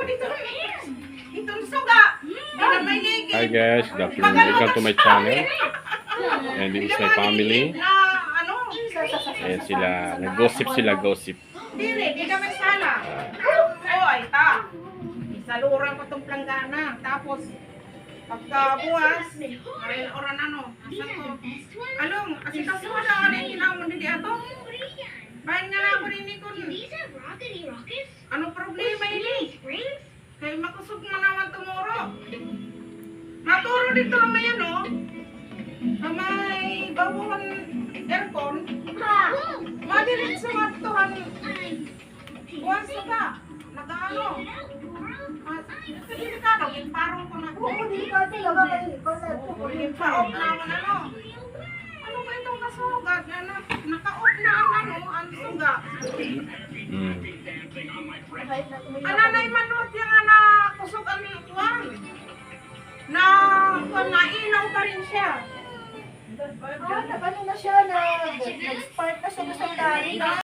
Itong suga. May ligid. Hi guys, good afternoon. Welcome to my channel. And this is my family. Na ano? Ayan sila, nag-gossip sila, gossip. Dili, di na may sala. Oy, ta. Isaluran ko tong planggana. Tapos, pagkabuwas, marin oran ano. Asan ko? Along, asikaso na ako na hinamon din ato. Bayan nga lang ako rin ni kun. Anong problema ini? Kaya makusog mo naman tumuro. Maturo dito naman yan, no? Na may bawuhan aircon. Madilit sa matuhan. Buwan ka. Nag-ano? Delikado, ginparong ko na. Oo, delikado talaga. Ginparong naman ano. Ano ba itong kasugat? Naka-off na ang ano, ang sugat. Ananay manot yung kusog ang kuwan. Nainaw pa rin siya. Nagano na siya, nag-spark na siya sa dali.